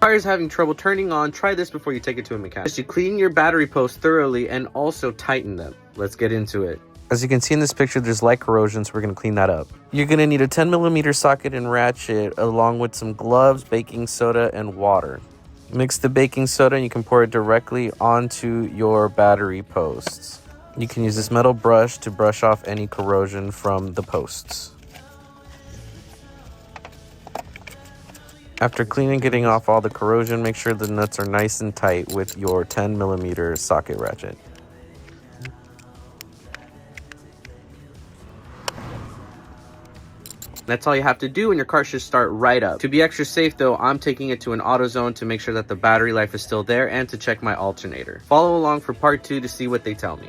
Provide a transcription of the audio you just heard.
car is having trouble turning on, try this before you take it to a mechanic. You clean your battery posts thoroughly and also tighten them. Let's get into it. As you can see in this picture, there's light corrosion, so we're going to clean that up. You're going to need a 10mm socket and ratchet along with some gloves, baking soda, and water. Mix the baking soda and you can pour it directly onto your battery posts. You can use this metal brush to brush off any corrosion from the posts. After cleaning and getting off all the corrosion, make sure the nuts are nice and tight with your 10mm socket ratchet. That's all you have to do and your car should start right up. To be extra safe though, I'm taking it to an AutoZone to make sure that the battery life is still there and to check my alternator. Follow along for part 2 to see what they tell me.